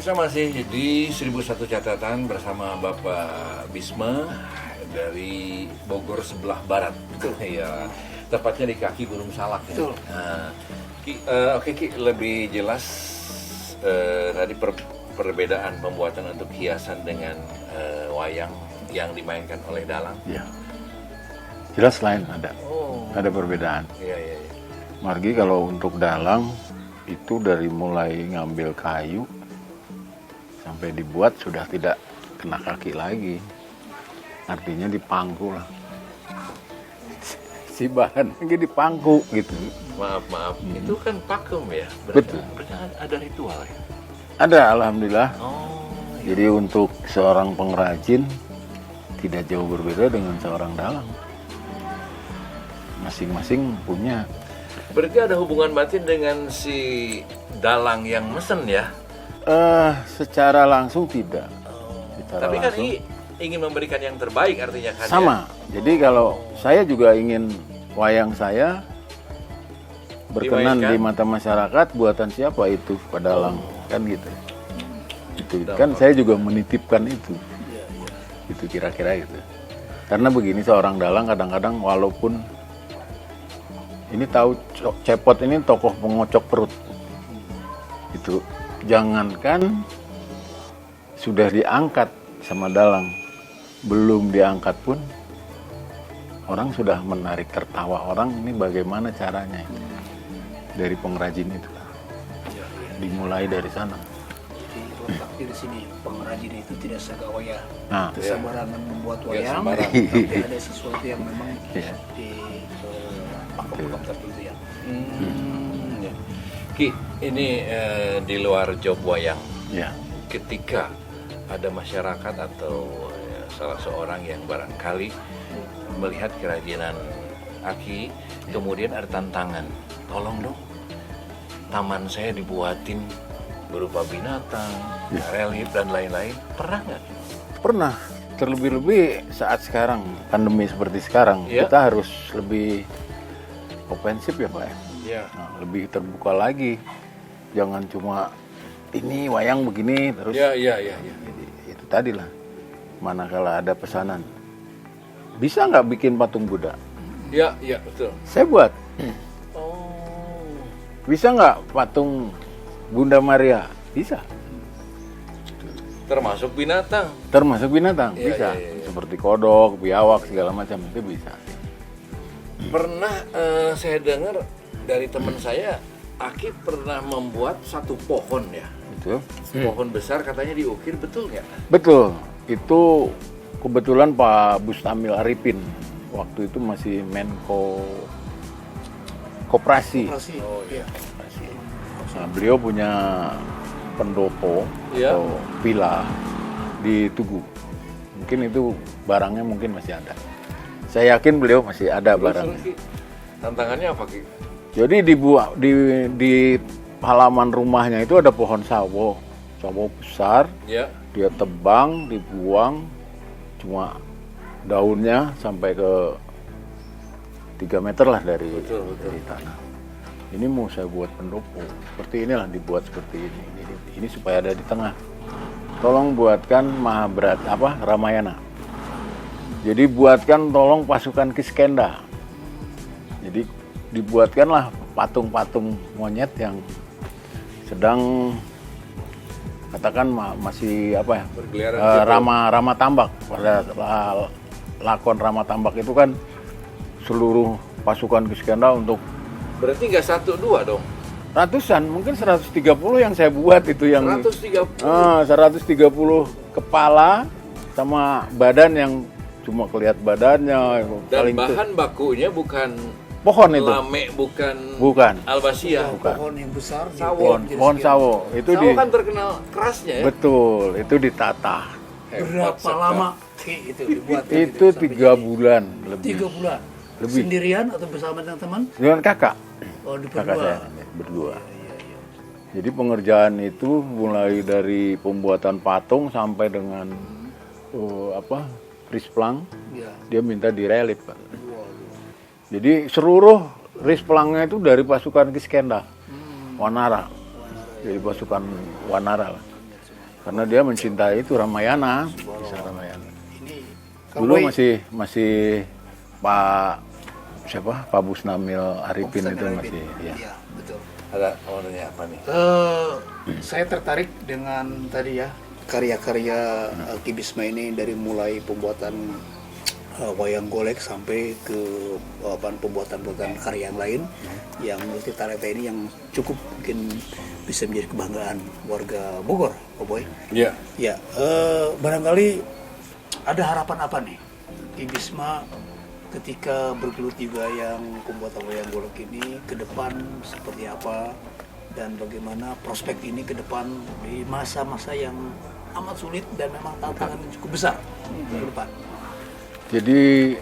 pemirsa, masih di 1001 catatan bersama Bapak Bisma dari Bogor sebelah barat. Iya, tepatnya di kaki Gunung Salak ya. Nah, oke Ki, lebih jelas tadi perbedaan pembuatan untuk hiasan dengan wayang yang dimainkan oleh dalang. Ya, jelas lain ada. Ada perbedaan. Iya. Margi kalau untuk dalang itu dari mulai ngambil kayu sampai dibuat sudah tidak kena kaki lagi, artinya dipangku lah. Si bahan lagi dipangku gitu. Maaf, itu kan pakem ya. Betul. Berarti ada ritual ya. Ada, alhamdulillah. Oh, Jadi untuk seorang pengrajin tidak jauh berbeda dengan seorang dalang. Masing-masing punya. berarti ada hubungan batin dengan si dalang yang mesen ya. Secara langsung tidak. Secara Tapi kan langsung. ingin memberikan yang terbaik artinya kan. Sama. Jadi kalau saya juga ingin wayang saya berkenan Dimainkan. di mata masyarakat, buatan siapa itu padalang kan gitu. Itu kan saya juga menitipkan itu. Itu kira-kira gitu. Karena begini, seorang dalang kadang-kadang walaupun ini tahu Cepot ini tokoh pengocok perut. Itu jangankan sudah diangkat sama dalang, belum diangkat pun orang sudah menarik tertawa orang. Ini bagaimana caranya dari pengrajin itu, dimulai dari sana. Jadi letak di sini pengrajin itu tidak segawaya Nah, kesabaran membuat Ya, wayang, sembarang. tapi ada sesuatu yang memang Iya. di pakem-pakem tertentu ya. Ya. Ki, ini di luar job wayang, ya, ketika ada masyarakat atau salah seorang yang barangkali melihat kerajinan Aki, kemudian ada tantangan, tolong dong, taman saya dibuatin berupa binatang, relief dan lain-lain, pernah nggak? pernah. Terlebih-lebih saat sekarang pandemi seperti sekarang, Iya. kita harus lebih ofensif ya Pak ya. Ya. Nah, lebih terbuka lagi. Jangan cuma ini wayang begini terus. Ya. Jadi itu tadi lah. Manakala ada pesanan, bisa nggak bikin patung Buddha? Ya, betul. Saya buat. Oh. Bisa nggak patung Bunda Maria? Bisa. Termasuk binatang. Termasuk binatang, Iya, bisa. iya. Seperti kodok, biawak segala macam itu bisa. Pernah saya dengar dari teman saya, Aki pernah membuat satu pohon ya. Itu. Pohon besar katanya diukir, betul nggak? Betul. Itu kebetulan Pak Bustamil Arifin waktu itu masih Menko Koperasi. Operasi. Oh iya. Nah, beliau punya pendopo Iya. atau villa di Tugu. Mungkin itu barangnya mungkin masih ada. Saya yakin beliau masih ada barangnya. Ki, tantangannya apa Ki? Jadi di halaman rumahnya itu ada pohon sawo besar. Ya. Dia tebang, dibuang, cuma daunnya sampai ke 3 meter lah dari tanah. Ini mau saya buat pendopo, seperti inilah, dibuat seperti ini. Ini supaya ada di tengah. Tolong buatkan Ramayana. Jadi buatkan tolong pasukan Kiskenda. Jadi dibuatkanlah patung-patung monyet yang sedang katakan masih Berkeliaran Rama Tambak. Pada lakon Rama Tambak itu kan seluruh pasukan Kiskenda untuk Berarti nggak 1-2 dong? ratusan, mungkin 130 yang saya buat itu yang 130. 130 kepala sama badan yang cuma kelihatan badannya. Dan bahan bakunya bukan pohon itu. lame, Bukan. albasia. Bukan. Pohon yang besar Sawo. Pohon sawo itu Sawo kan terkenal kerasnya ya. betul, itu ditata. berapa sekali. lama Ki, itu dibuat? Itu 3 bulan lebih. 3 bulan. Lebih. Sendirian atau bersama dengan teman? Dengan kakak Berdua. saya berdua. Jadi pengerjaan itu mulai dari pembuatan patung sampai dengan risplang, Iya. dia minta direlief, Pak. Jadi seluruh risplangnya itu dari pasukan Kiskenda, Wanara. Jadi pasukan Wanara lah. karena dia mencintai itu Ramayana. Bisa Ramayana. Ini Dulu masih Pak siapa? Pak Busnamil Arifin itu masih. Ya. Iya, betul. Ada mau nanya apa nih? Saya tertarik dengan tadi ya karya-karya Ki Bisma ini dari mulai pembuatan wayang golek sampai ke pembuatan karya yang lain yang multi talenta ini yang cukup mungkin bisa menjadi kebanggaan warga Bogor, Pak Boy. Iya. Ya, barangkali ada harapan apa nih Ki Bisma ketika bergelut juga yang pembuatan wayang golek ini ke depan seperti apa dan bagaimana prospek ini ke depan di masa-masa yang amat sulit dan memang tantangan yang cukup besar ke depan. Jadi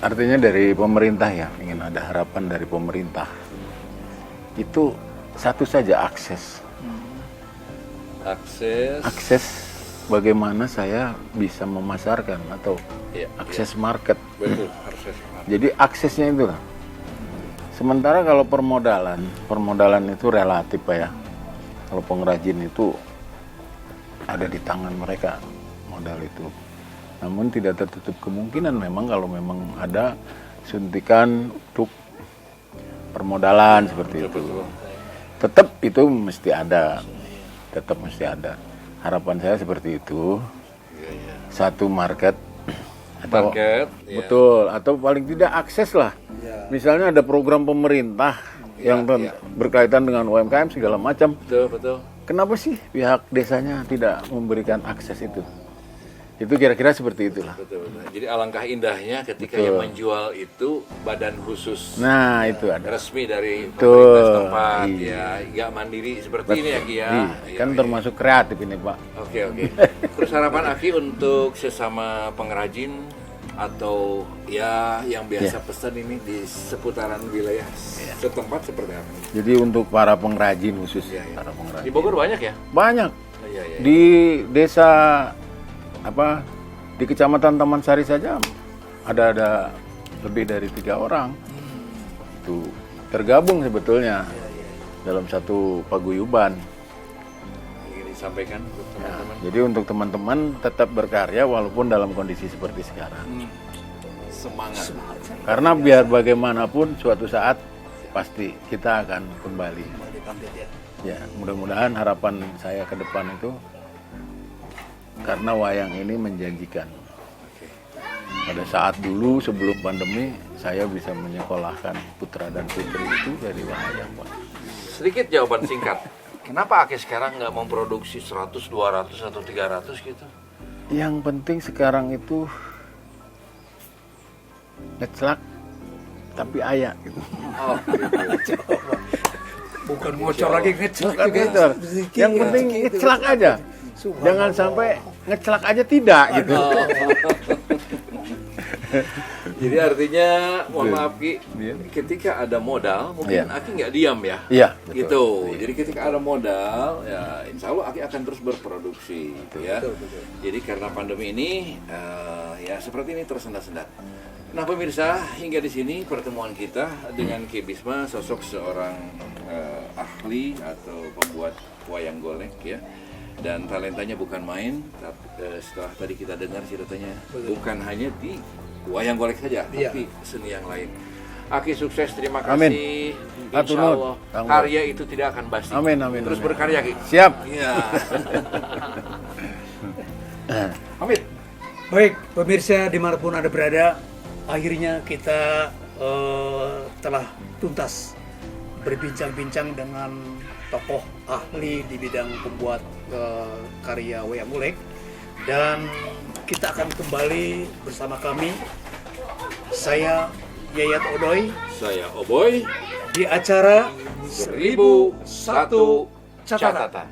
artinya dari pemerintah ya, ingin ada harapan dari pemerintah. Itu satu saja akses. Akses bagaimana saya bisa memasarkan atau akses market. Betul, akses market. Jadi aksesnya itu lah. Sementara kalau permodalan itu relatif Pak ya. Kalau pengrajin itu ada di tangan mereka modal itu. Namun tidak tertutup kemungkinan memang kalau memang ada suntikan untuk permodalan seperti itu. Tetap itu mesti ada. Tetap mesti ada. Harapan saya seperti itu. Satu market atau betul atau paling tidak akses lah. Misalnya ada program pemerintah yang berkaitan dengan UMKM segala macam. Betul. Kenapa sih pihak desanya tidak memberikan akses itu? Itu kira-kira seperti itulah. Betul. Jadi alangkah indahnya ketika yang menjual itu badan khusus. Nah, itu ada. Resmi dari pemerintah setempat ya, nggak mandiri seperti ini ya Ki ya. Kan termasuk kreatif ini Pak. Oke. Terus harapan Aki untuk sesama pengrajin atau ya yang biasa pesan ini di seputaran wilayah setempat seperti apa? Jadi untuk para pengrajin khusus para Di pengrajin. Bogor banyak ya? Banyak. Iya. Di desa di Kecamatan Taman Sari saja ada lebih dari 3 orang itu tergabung sebetulnya dalam satu paguyuban. Ingin disampaikan untuk teman-teman. Jadi untuk teman-teman tetap berkarya walaupun dalam kondisi seperti sekarang. Semangat. Karena biar bagaimanapun suatu saat pasti kita akan kembali. Ya, mudah-mudahan harapan saya ke depan itu karena wayang ini menjanjikan. Pada saat dulu sebelum pandemi saya bisa menyekolahkan putra dan putri itu dari wayang, Pak. Sedikit jawaban singkat. Kenapa Aki sekarang nggak memproduksi 100, 200 atau 300 gitu? Yang penting sekarang itu ngeclak tapi ayak gitu. Oh, gitu. Bukan ngocor lagi, ngeclak juga. Gitu. Yang penting ngeclak aja. Jangan sampai ngeclak aja tidak gitu. Jadi artinya, mohon maaf Ki, ketika ada modal, mungkin Aki nggak diam ya. Iya. Gitu. Jadi ketika ada modal, ya insya Allah Aki akan terus berproduksi, gitu ya. Jadi karena pandemi ini, ya seperti ini tersendat-sendat. Nah pemirsa, hingga di sini pertemuan kita dengan Ki Bisma, sosok seorang ahli atau pembuat wayang golek ya. Dan talentanya bukan main, setelah tadi kita dengar ceritanya, bukan hanya di wayang golek saja, tapi seni yang lain. Aki sukses, terima kasih. Insya Allah karya itu tidak akan basi. Amin. Terus berkarya Ki. Siap. Ya. Amit. Baik, pemirsa dimanapun Anda berada, akhirnya kita telah tuntas berbincang-bincang dengan tokoh ahli di bidang pembuat karya wayang golek, dan kita akan kembali bersama kami, saya Yayat Odoy, Saya Oboy di acara 1001 catatan. catatan.